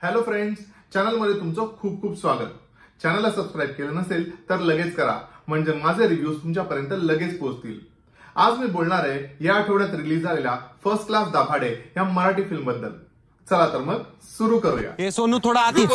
Hello friends, चॅनलमध्ये तुमचं खूप खूप स्वागत. चॅनलला सबस्क्राईब केलं नसेल तर लगेच करा, म्हणजे माझे रिव्ह्यूज तुमच्यापर्यंत लगेच पोहोचतील. आज मी बोलणार आहे या आठवड्यात रिलीज झालेल्या फर्स्ट क्लास दाभाडे या मराठी फिल्म बद्दल. चला तर मग सुरू करूया. हे सोनू थोडा आधी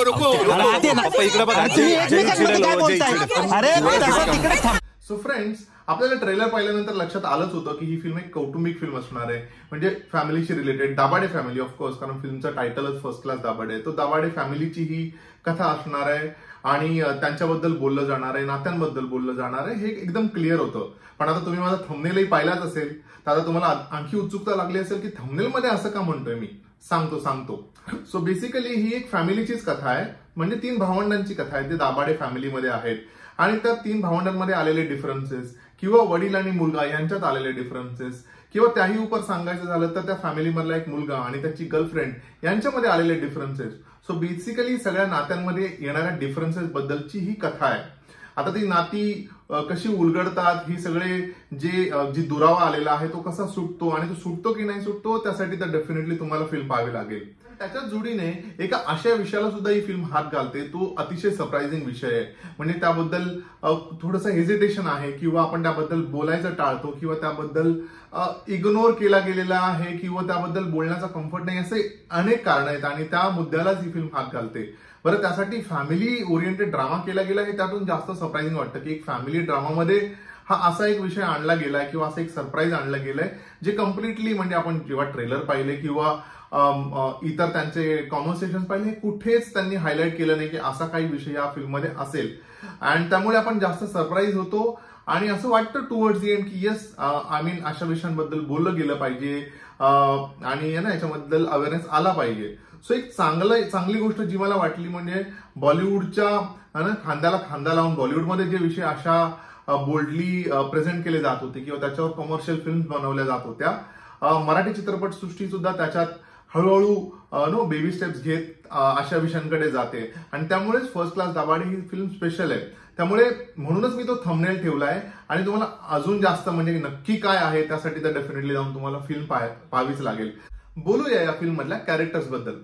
सो फ्रेंड्स, आपल्याला ट्रेलर पाहिल्यानंतर लक्षात आलंच होतं की ही फिल्म एक कौटुंबिक फिल्म असणार आहे, म्हणजे फॅमिलीशी रिलेटेड. दाभाडे फॅमिली ऑफकोर्स, कारण फिल्मचं टायटलच फर्स्ट क्लास दाभाडे आहे. तो दाभाडे फॅमिलीची ही कथा असणार आहे आणि त्यांच्याबद्दल बोललं जाणार आहे, नात्यांबद्दल बोललं जाणार आहे. हे एकदम क्लिअर होतं. पण आता तुम्ही माझा थंबनेलही पाहिलाच असेल, तर आता तुम्हाला आणखी उत्सुकता लागली असेल की थंबनेलमध्ये असं का म्हणतोय मी. सांगतो. सो बेसिकली ही एक फॅमिलीचीच कथा आहे, म्हणजे 3 भावंडांची कथा आहे. ते दाभाडे फॅमिलीमध्ये आहेत आणि त्या 3 भावंडांमध्ये आलेले डिफरन्सेस किंवा वडील आणि मुलगा यांच्यात आलेले डिफरन्सेस किंवा त्याही उपर सांगायचं झालं तर त्या फॅमिलीमधला एक मुलगा आणि त्याची गर्लफ्रेंड यांच्यामध्ये आलेले डिफरन्सेस. सो बेसिकली सगळ्या नात्यांमध्ये येणाऱ्या डिफरन्सेस बद्दलची ही कथा आहे. आता ती नाती कशी उलगडतात, ही सगळे जी दुरावा आलेला आहे तो कसा सुटतो आणि तो सुटतो की नाही सुटतो, त्यासाठी तर डेफिनेटली तुम्हाला फिल्म पाहावी लागेल. त्याच्याच जोडीने एका अशा विषयाला सुद्धा ही फिल्म हात घालते, तो अतिशय सरप्राइझिंग विषय आहे. म्हणजे त्याबद्दल थोडंसं हेजिटेशन आहे किंवा आपण त्याबद्दल बोलायचं टाळतो किंवा त्याबद्दल इग्नोर केला गेलेला आहे किंवा त्याबद्दल बोलण्याचा कम्फर्ट नाही, असे अनेक कारण आहेत आणि त्या मुद्द्यालाच ही फिल्म हात घालते. बरं, त्यासाठी फॅमिली ओरिएंटेड ड्रामा केला गेला हे त्यातून जास्त सरप्राइझिंग वाटतं की एक फॅमिली ड्रामामध्ये हा असा एक विषय आणला गेलाय किंवा असं एक सरप्राईज आणलं गेलंय जे कम्प्लिटली, म्हणजे आपण जेव्हा ट्रेलर पाहिले किंवा इतर त्यांचे कॉन्व्हर्सेशन पाहिले, कुठेच त्यांनी हायलाइट केलं नाही की असा काही विषय या फिल्ममध्ये असेल. आणि त्यामुळे आपण जास्त सरप्राईज होतो आणि असं वाटतं टुवर्ड्स दी एंड की येस, आय मीन अशा विषयांबद्दल बोललं गेलं पाहिजे आणि याच्याबद्दल अवेअरनेस आला पाहिजे. सो एक चांगली गोष्ट जी मला वाटली म्हणजे बॉलिवूडच्या खांद्याला खांदा लावून बॉलिवूडमध्ये जे विषय अशा बोल्डली प्रेझेंट केले जात होते किंवा त्याच्यावर कमर्शियल फिल्म बनवल्या जात होत्या, मराठी चित्रपट सृष्टी सुद्धा त्याच्यात हळूहळू बेबी स्टेप्स घेत अशा विषयांकडे जाते आणि त्यामुळेच फर्स्ट क्लास दाभाडे ही फिल्म स्पेशल आहे. त्यामुळे म्हणूनच मी तो थंबनेल ठेवलाय आणि तुम्हाला अजून जास्त म्हणजे नक्की काय आहे त्यासाठी तर डेफिनेटली जाऊन तुम्हाला फिल्म पाहावीच लागेल. बोलूया या फिल्म मधल्या कॅरेक्टर्स बद्दल.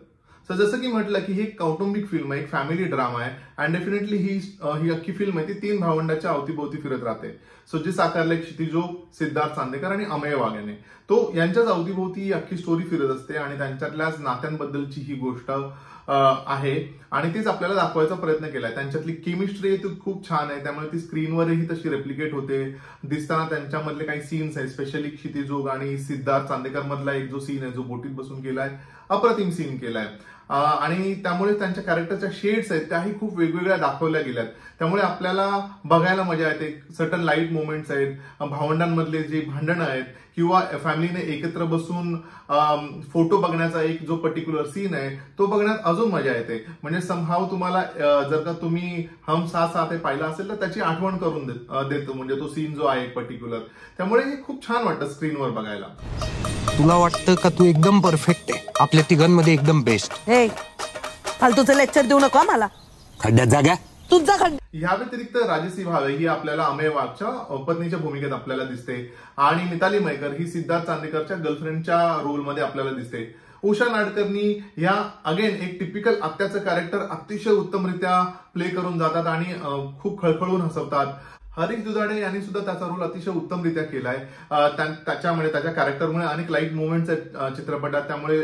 सो जसं की म्हटलं की ही एक कौटुंबिक फिल्म आहे, एक फॅमिली ड्रामा आहे आणि डेफिनेटली ही अख्खी फिल्म आहे ती 3 भावंडाच्या अवतीभोवती फिरत राहते. सो जे साकारले क्षितिजो, सिद्धार्थ चांदेकर आणि अमेय वाघ याने, तो यांच्याच अवतीभोवती ही अख्खी स्टोरी फिरत असते आणि त्यांच्यातल्याच नात्यांबद्दलची ही गोष्ट आहे आणि तीच आपल्याला दाखवायचा प्रयत्न केलाय. त्यांच्यातली केमिस्ट्री ती खूप छान आहे, त्यामुळे ती स्क्रीनवरही तशी रेप्लिकेट होते. दिसताना त्यांच्यामधले काही सीन्स आहेत, स्पेशली क्षितिजोग आणि सिद्धार्थ चांदेकर मधला एक जो सीन आहे जो बोटीत बसून केलाय, अप्रतिम सीन केलाय आणि त्यामुळे त्यांच्या कॅरेक्टरच्या शेड्स आहेत त्याही खूप वेगवेगळ्या दाखवल्या गेल्यात. त्यामुळे आपल्याला बघायला मजा येते. सर्टन लाईट मोमेंट्स आहेत, भावंडांमधले जे भांडणं आहेत किंवा फॅमिलीने एकत्र बसून फोटो बघण्याचा एक जो पर्टिक्युलर सीन आहे तो बघण्यात अजून मजा येते. म्हणजे समहाव तुम्हाला जर का तुम्ही हम साथ साथ हे पाहिला असेल तर त्याची आठवण करून देतो, म्हणजे तो सीन जो आहे पर्टिक्युलर. त्यामुळे हे खूप छान वाटतं स्क्रीनवर बघायला. तुला वाटतं का तू एकदम परफेक्ट आहे, आपल्या तिघांमध्ये एकदम बेस्ट? हे फालतूचं लेक्चर देऊ नको मला. खड्ड्यात जागा तुझा खड्डा. या व्यतिरिक्त राजश्री भावे ही आपल्याला अमेय वाघच्या पत्नीच्या भूमिकेत आपल्याला दिसते आणि मिताली मयकर ही सिद्धार्थ चांदेकरच्या गर्लफ्रेंडच्या रोलमध्ये आपल्याला दिसते. उषा नाडकर्णी या अगेन एक टिपिकल आत्याचं कॅरेक्टर अतिशय उत्तमरित्या प्ले करून जातात आणि खूप खळखळून हसवतात. हरीश दुधाडे यांनी सुद्धा त्याचा रोल अतिशय उत्तमरित्या केलाय. त्याच्यामुळे त्याच्या कॅरेक्टरमुळे अनेक लाईट मुवमेंट्स आहेत चित्रपटात, त्यामुळे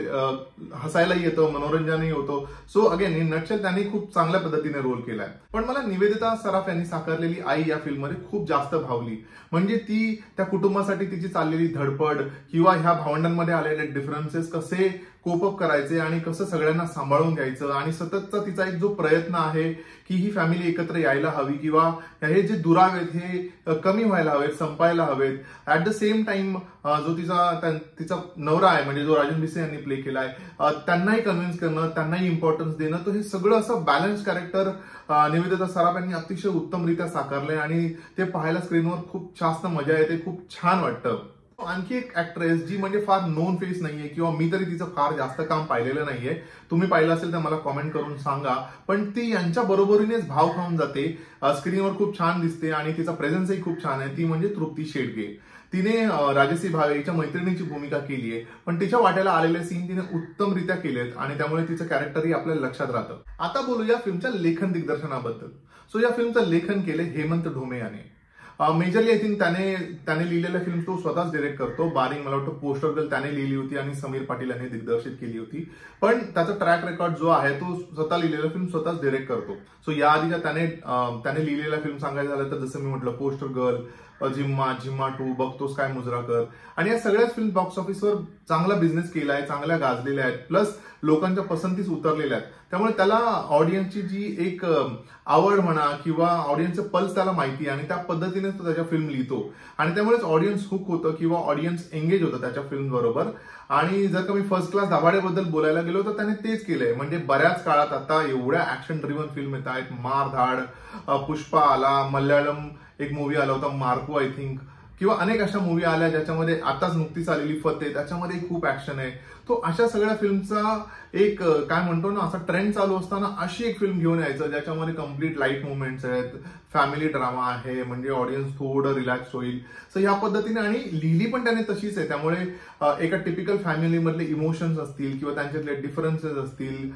हसायलाही येतं, मनोरंजनही होतं. सो अगेन इन नटशेल त्यांनी खूप चांगल्या पद्धतीने रोल केलाय. पण मला निवेदिता सराफ यांनी साकारलेली आई या फिल्ममध्ये खूप जास्त भावली. म्हणजे ती त्या कुटुंबासाठी तिची चाललेली धडपड किंवा ह्या भावंडांमध्ये आलेले डिफरन्सेस कसे कोप अप करायचे आणि कसं सगळ्यांना सांभाळून घ्यायचं आणि सततचा तिचा एक जो प्रयत्न आहे की ही फॅमिली एकत्र यायला हवी किंवा हे जे दुराव आहेत हे कमी व्हायला हवेत, संपायला हवेत. ऍट द सेम टाइम जो तिचा नवरा आहे म्हणजे जो राजन भिसे यांनी प्ले केलाय, त्यांनाही कन्व्हिन्स करणं, त्यांनाही इम्पॉर्टन्स देणं, तर हे सगळं असं बॅलन्स कॅरेक्टर निवेदिता सराफ यांनी अतिशय उत्तमरित्या साकारलंय आणि ते पाहायला स्क्रीनवर खूप जास्त मजा येते, खूप छान वाटतं. आणखी एक ऍक्ट्रेस जी म्हणजे फार नोन फेस नाहीये किंवा मी तरी तिचं फार जास्त काम पाहिलेलं नाहीये, तुम्ही पाहिलं असेल तर मला कॉमेंट करून सांगा, पण ती यांच्या बरोबरीनेच भाव खाऊन जाते, स्क्रीनवर खूप छान दिसते आणि तिचा प्रेझेन्सही खूप छान आहे. ती म्हणजे तृप्ती शेडगे. तिने राजश्री भावे हिच्या मैत्रिणीची भूमिका केली आहे, पण तिच्या वाट्याला आलेले सीन तिने उत्तमरित्या केलेत आणि त्यामुळे तिचं कॅरेक्टरही आपल्याला लक्षात राहतं. आता बोलूया फिल्मच्या लेखन दिग्दर्शनाबद्दल. सो या फिल्मचं लेखन केले हेमंत ढोमे याने. मेजरली आय थिंक त्याने लिहिलेल्या फिल्म तो स्वतःच डिरेक्ट करतो. बारिंग मला वाटतं पोस्टर गर्ल त्याने लिहिली होती आणि समीर पाटील यांनी दिग्दर्शित केली होती. पण त्याचा ट्रॅक रेकॉर्ड जो आहे तो स्वतः लिहिलेला फिल्म स्वतःच डिरेक्ट करतो. सो या आधीच्या त्याने लिहिलेल्या फिल्म सांगायचं झालं तर जसं मी म्हटलं पोस्टर गर्ल, जिम्मा, जिम्मा 2, बघतोस काय मुजरा कर, आणि या सगळ्याच फिल्म बॉक्स ऑफिसवर चांगला बिझनेस केला आहे, चांगल्या गाजलेल्या आहेत, प्लस लोकांच्या पसंतीस उतरलेल्या आहेत. त्यामुळे त्याला ऑडियन्सची जी एक आवड म्हणा किंवा ऑडियन्सचं पल्स त्याला माहिती आहे आणि त्या पद्धतीने तो त्याच्या फिल्म लिहितो आणि त्यामुळेच ऑडियन्स हुक होतं किंवा ऑडियन्स एंगेज होतं त्याच्या फिल्म बरोबर. आणि जर का मी फर्स्ट क्लास दाभाडेबद्दल बोलायला गेलो तर त्याने तेच केलंय. म्हणजे बऱ्याच काळात आता एवढ्या ऍक्शन ड्रिव्हन फिल्म येत आहेत, मारधाड, पुष्पा आला, मल्याळम एक मूवी आला होता मार्को आय थिंक, किंवा अनेक अशा मूवी आल्या ज्याच्यामध्ये आताच नुकतीच आलेली फतेह, त्याच्यामध्ये खूप ऍक्शन आहे. तो अशा सगळ्या फिल्मचा एक काय म्हणतो ना असा ट्रेंड चालू असताना अशी एक फिल्म घेऊन यायचं ज्याच्यामध्ये कम्प्लीट लाईट मुवमेंट्स आहेत, फॅमिली ड्रामा आहे, म्हणजे ऑडियन्स थोडं रिलॅक्स होईल. सो ह्या पद्धतीने, आणि लिहिली पण त्याने तशीच आहे. त्यामुळे एका टिपिकल फॅमिलीमधले इमोशन्स असतील किंवा त्यांच्यातले डिफरन्सेस असतील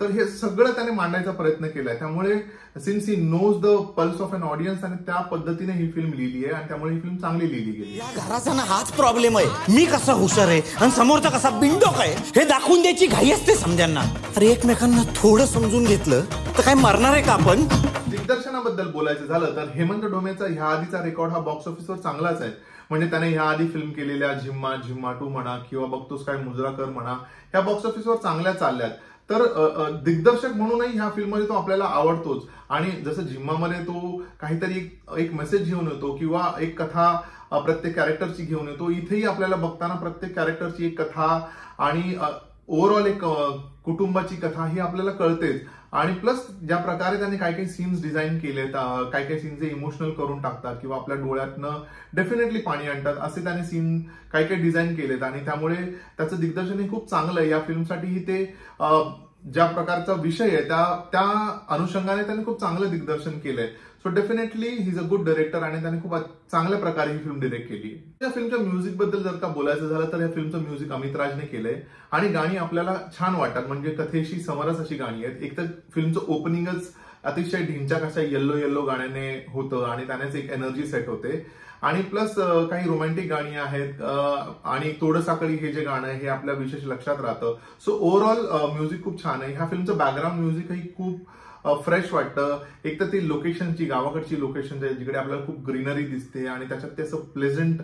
तर हे सगळं त्याने मांडायचा प्रयत्न केलाय. त्यामुळे since he knows the pulse of an audience आणि त्या पद्धतीने ही फिल्म लिहिली आहे आणि त्यामुळे ही फिल्म चांगली लिहिली गेली. या घराचा ना हाच प्रॉब्लेम आहे, मी कसा हुशार आहे आणि समोरचा कसा बिंडोक आहे हे दाखवून द्यायची घाई असते समजांना. अरे एकमेकांना थोडं समजून घेतलं तर काय मरणार आहे का आपण. दिग्दर्शनाबद्दल बोलायचं झालं तर हेमंत ढोमेचा ह्या आधीचा रेकॉर्ड हा बॉक्स ऑफिसवर चांगलाच आहे. म्हणजे त्याने ह्या आधी फिल्म केलेल्या जिम्मा, जिम्मा 2 म्हणा किंवा बघतोस काय मुजरा कर म्हणा, ह्या बॉक्स ऑफिसवर चांगल्या चालल्यात. तर दिग्दर्शक म्हणूनही ह्या फिल्ममध्ये तो आपल्याला आवडतोच. आणि जसं जिम्मामध्ये तो काहीतरी एक मेसेज घेऊन येतो किंवा एक कथा प्रत्येक कॅरेक्टरची घेऊन येतो, इथेही आपल्याला बघताना प्रत्येक कॅरेक्टरची एक कथा आणि ओव्हरऑल एक कुटुंबाची कथा ही आपल्याला कळतेच. आणि प्लस ज्या प्रकारे त्याने काही काही सीन्स डिझाईन केलेत, काही काही सीन्स जे इमोशनल करून टाकतात किंवा आपल्या डोळ्यातनं डेफिनेटली पाणी आणतात असे त्याने सीन काही काही डिझाईन केलेत आणि त्यामुळे त्याचं दिग्दर्शन हे खूप चांगलं आहे. या फिल्मसाठीही ते ज्या प्रकारचा विषय आहे त्या अनुषंगाने त्याने खूप चांगलं दिग्दर्शन केलंय. So definitely he is a good director आणि त्याने खूप चांगल्या प्रकारे ही फिल्म डिरेक्ट केली. या फिल्मच्या म्युझिक बद्दल जर का बोलायचं झालं तर या फिल्मचं म्युझिक अमित राजने केलंय आणि गाणी आपल्याला छान वाटतात. म्हणजे कथेशी समरस अशी गाणी आहेत. एक तर फिल्मचं ओपनिंगच अतिशय ढिंच्याक अशा येल्लो येल्लो गाण्याने होतं आणि त्यानेच एक एनर्जी सेट होते. आणि प्लस काही रोमॅन्टिक गाणी आहेत आणि तोडं साखळी हे जे गाणं आहे हे आपल्या विशेष लक्षात राहतं. सो ओव्हरऑल म्युझिक खूप छान आहे. ह्या फिल्मचं बॅकग्राऊंड म्युझिकही खूप फ्रेश वाटतं. एक तर ती लोकेशनची, गावाकडची लोकेशन जिकडे आपल्याला खूप ग्रीनरी दिसते आणि त्याच्यात ते असं प्लेझंट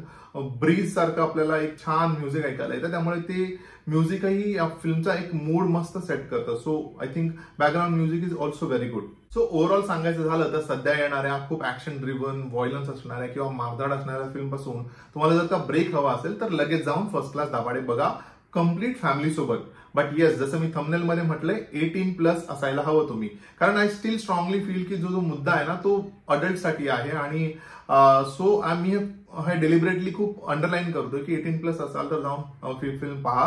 ब्रीज सारखं आपल्याला एक छान म्युझिक ऐकायला येतं. त्यामुळे ते म्युझिकही या फिल्मचा एक मूड मस्त सेट करतं. So I think background music is also very good. So overall सांगायचं झालं तर सध्या येणाऱ्या खूप ऍक्शन ड्रिव्हन, व्हायलन्स असणाऱ्या किंवा मारधाड असणाऱ्या फिल्म पासून तुम्हाला जर का ब्रेक हवा असेल तर लगेच जाऊन फर्स्ट क्लास दाभाडे बघा कम्प्लीट फॅमिली सोबत. बट येस, जसं मी थंबनेल मध्ये म्हटलंय 18+ असायला हवं तुम्ही, कारण आय स्टील स्ट्रॉंगली फील की जो मुद्दा आहे ना तो अडल्ट साठी आहे. आणि सो मी हे डेलिबरेटली खूप अंडरलाईन करतो की 18+ असाल तर जाऊन फिल्म पहा,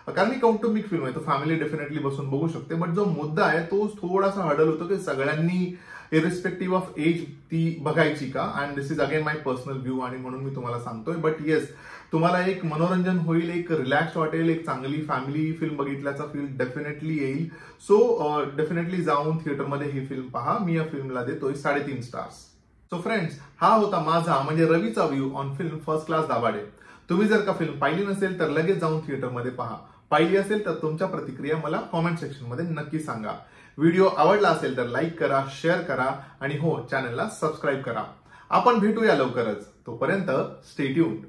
कारण ही कौटुंबिक फिल्म आहे. तो फॅमिली डेफिनेटली बसून बघू शकते. बट जो मुद्दा आहे तो थोडासा हडल होतो की सगळ्यांनी इरेस्पेक्टिव्ह ऑफ एज ती बघायची का. And this is again my personal view आणि म्हणून मी तुम्हाला सांगतोय. बट येस, तुम्हाला एक मनोरंजन होईल, एक रिलॅक्स वाटेल, एक चांगली फॅमिली फिल्म बघितल्याचा फील डेफिनेटली येईल. सो डेफिनेटली जाऊन थिएटरमध्ये ही फिल्म पहा. मी या फिल्मला देतोय 3.5 स्टार्स. सो फ्रेंड्स, हा होता माझा म्हणजे रवीचा view on film first class Dabhade. तुम्ही जर का फिल्म पाहिली नसेल तर लगेच जाऊन थिएटरमध्ये पहा. पाहिली असेल तर तुमच्या प्रतिक्रिया मला कॉमेंट सेक्शन मध्ये नक्की सांगा. व्हिडिओ आवडला असेल तर लाईक करा, शेअर करा आणि हो, चॅनलला सबस्क्राईब करा. आपण भेटूया लवकरच. तोपर्यंत स्टे ट्यून्ड.